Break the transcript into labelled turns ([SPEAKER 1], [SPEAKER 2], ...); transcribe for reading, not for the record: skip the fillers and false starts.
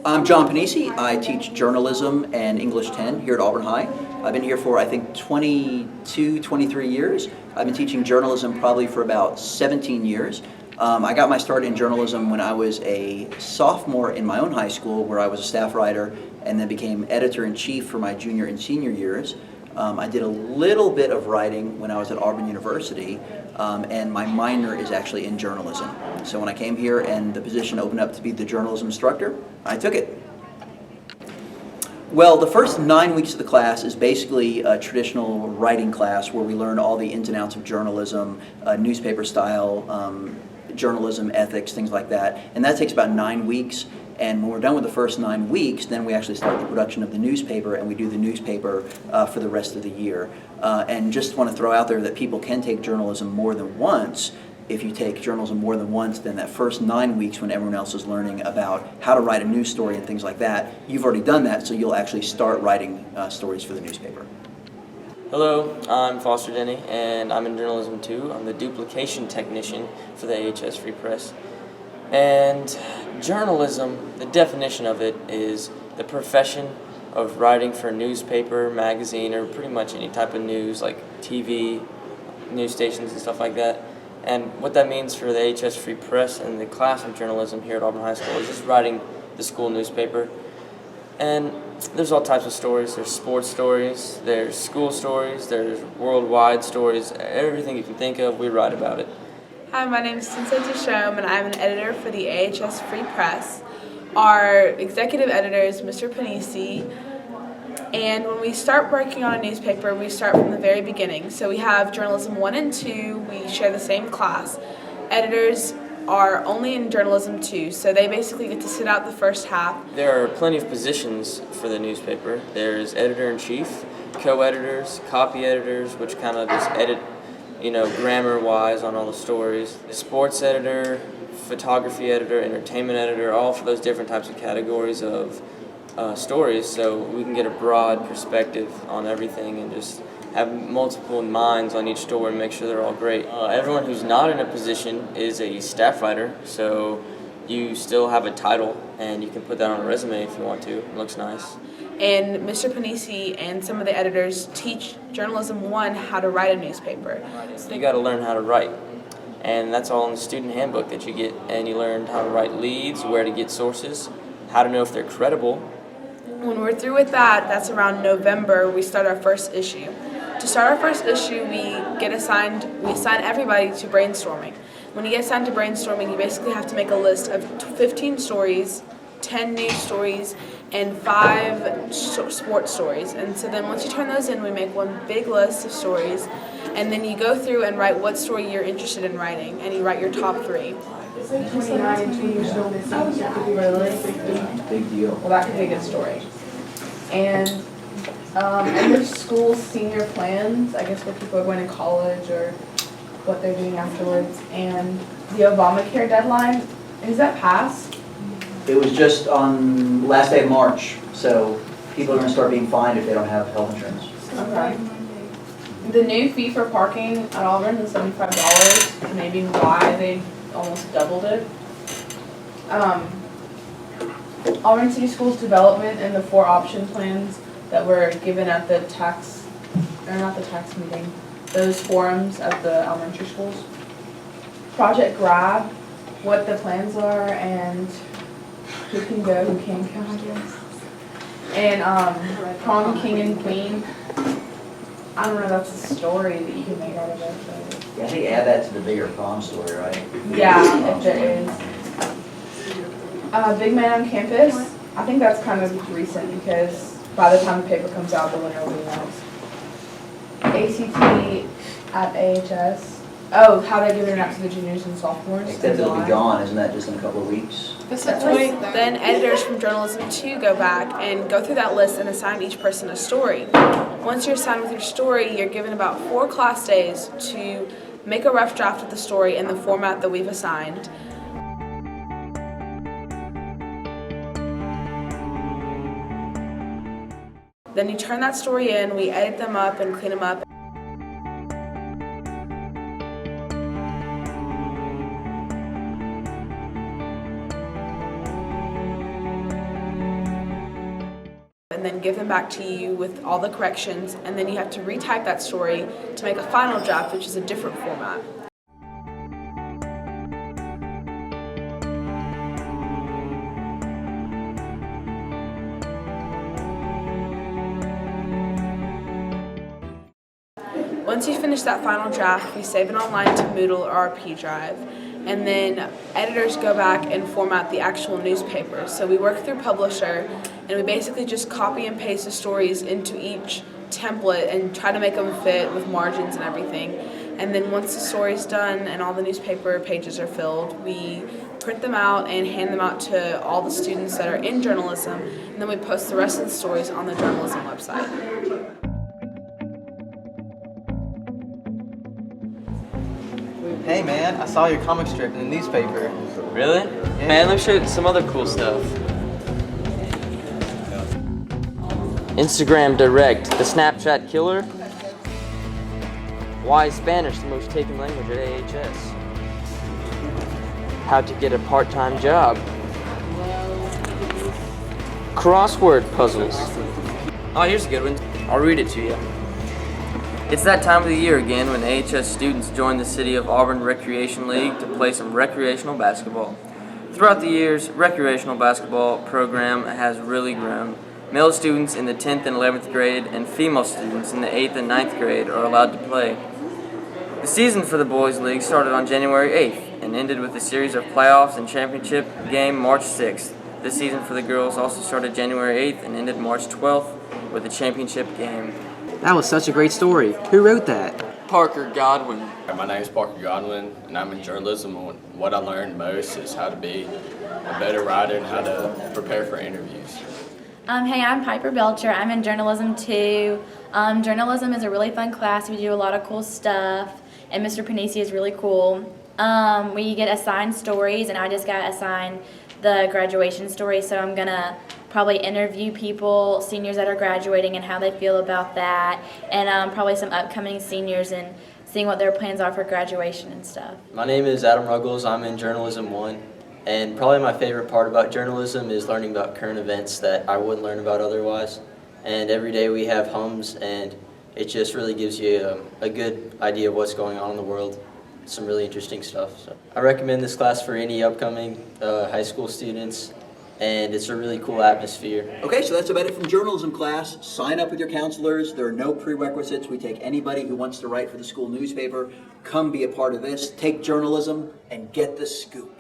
[SPEAKER 1] I'm John Panisi. I teach journalism and English 10 here at Auburn High. I've been here for, I think, 22, 23 years. I've been teaching journalism probably for about 17 years. I got my start in journalism when I was a sophomore in my own high school, where I was a staff writer and then became editor-in-chief for my junior and senior years. I did a little bit of writing when I was at Auburn University, and my minor is actually in journalism. So when I came here and the position opened up to be the journalism instructor, I took it. Well, the first 9 weeks of the class is basically a traditional writing class where we learn all the ins and outs of journalism, newspaper style, journalism ethics, things like that. And that takes about 9 weeks. And when we're done with the first 9 weeks, then we actually start the production of the newspaper, and we do the newspaper for the rest of the year. And just want to throw out there that people can take journalism more than once. If you take journalism more than once, then that first 9 weeks when everyone else is learning about how to write a news story and things like that, you've already done that, so you'll actually start writing stories for the newspaper.
[SPEAKER 2] Hello, I'm Foster Denny, and I'm in journalism too. I'm the duplication technician for the AHS Free Press. And journalism, the definition of it is the profession of writing for a newspaper, magazine, or pretty much any type of news like TV, news stations and stuff like that. And what that means for the AHS Free Press and the class of journalism here at Auburn High School is just writing the school newspaper. And there's all types of stories. There's sports stories, there's school stories, there's worldwide stories. Everything you can think of, we write about it.
[SPEAKER 3] Hi, my name is Sensei Deshome, and I'm an editor for the AHS Free Press. Our executive editor is Mr. Panisi, and when we start working on a newspaper, we start from the very beginning. So we have Journalism 1 and 2, we share the same class. Editors are only in Journalism 2, so they basically get to sit out the first half.
[SPEAKER 2] There are plenty of positions for the newspaper. There's editor-in-chief, co-editors, copy editors, which kind of just edit grammar-wise on all the stories. Sports editor, photography editor, entertainment editor, all for those different types of categories of stories, so we can get a broad perspective on everything and just have multiple minds on each story and make sure they're all great. Everyone who's not in a position is a staff writer, so you still have a title and you can put that on a resume if you want to. It looks nice.
[SPEAKER 3] And Mr. Panisi and some of the editors teach Journalism 1 how to write a newspaper.
[SPEAKER 2] So you got to learn how to write, and that's all in the student handbook that you get, and you learn how to write leads, where to get sources, how to know if they're credible.
[SPEAKER 3] When we're through with that, that's around November, we start our first issue. To start our first issue, we assign everybody to brainstorming. When you get assigned to brainstorming, you basically have to make a list of 15 stories, 10 news stories, and 5 sports stories. And so then once you turn those in, we make one big list of stories, and then you go through and write what story you're interested in writing, and you write your top 3.
[SPEAKER 4] 29 and 2 years old. Really?
[SPEAKER 1] Big deal.
[SPEAKER 4] Well, that could be a good story. And end of school senior plans, I guess where people are going to college or what they're doing afterwards, and the Obamacare deadline, is that passed?
[SPEAKER 1] It was just on last day of March, so people are going to start being fined if they don't have health insurance.
[SPEAKER 4] Okay. The new fee for parking at Auburn is $75, maybe why they almost doubled it. Auburn City Schools development and the 4 option plans that were given at the tax meeting, those forums at the elementary schools. Project Grab, what the plans are and who can go, who can't go, I guess. And Prom King and Queen, I don't know, that's a story that you can make out of it. But
[SPEAKER 1] Yeah, I think add that to the bigger prom story, right?
[SPEAKER 4] yeah, if there is. Big Man on Campus, I think that's kind of recent because by the time the paper comes out, the winner will be announced. ACT at AHS. Oh, how they give it out to the juniors and sophomores.
[SPEAKER 1] Except it'll be gone, isn't that just in a couple of weeks?
[SPEAKER 3] Then editors from Journalism 2 go back and go through that list and assign each person a story. Once you're assigned with your story, you're given about 4 class days to make a rough draft of the story in the format that we've assigned. Then you turn that story in, we edit them up and clean them up. then give them back to you with all the corrections, and then you have to retype that story to make a final draft, which is a different format. Once you finish that final draft, we save it online to Moodle or our P drive, and then editors go back and format the actual newspaper. So we work through Publisher, and we basically just copy and paste the stories into each template and try to make them fit with margins and everything. And then once the story's done and all the newspaper pages are filled, we print them out and hand them out to all the students that are in journalism, and then we post the rest of the stories on the journalism website.
[SPEAKER 5] Hey man, I saw your comic strip in the newspaper.
[SPEAKER 2] Really?
[SPEAKER 5] Yeah.
[SPEAKER 2] Man, let me show you some other cool stuff. Instagram Direct, the Snapchat killer. Why is Spanish the most taken language at AHS? How to get a part-time job. Crossword puzzles. Oh, here's a good one. I'll read it to you. It's that time of the year again when AHS students join the City of Auburn Recreation League to play some recreational basketball. Throughout the years, recreational basketball program has really grown. Male students in the 10th and 11th grade and female students in the 8th and 9th grade are allowed to play. The season for the Boys League started on January 8th and ended with a series of playoffs and championship game March 6th. The season for the girls also started January 8th and ended March 12th with a championship game.
[SPEAKER 6] That was such a great story. Who wrote that?
[SPEAKER 2] Parker Godwin.
[SPEAKER 7] My name is Parker Godwin, and I'm in journalism. And what I learned most is how to be a better writer and how to prepare for interviews.
[SPEAKER 8] Hey, I'm Piper Belcher. I'm in journalism too. Journalism is a really fun class. We do a lot of cool stuff, and Mr. Panisi is really cool. We get assigned stories, and I just got assigned the graduation story, so I'm gonna probably interview people, seniors that are graduating, and how they feel about that, and probably some upcoming seniors and seeing what their plans are for graduation and stuff.
[SPEAKER 9] My name is Adam Ruggles. I'm in Journalism 1, and probably my favorite part about journalism is learning about current events that I wouldn't learn about otherwise. And every day we have hums, and it just really gives you a good idea of what's going on in the world. Some really interesting stuff. So I recommend this class for any upcoming high school students, and it's a really cool atmosphere.
[SPEAKER 1] Okay, so that's about it from journalism class. Sign up with your counselors. There are no prerequisites. We take anybody who wants to write for the school newspaper. Come be a part of this. Take journalism and get the scoop.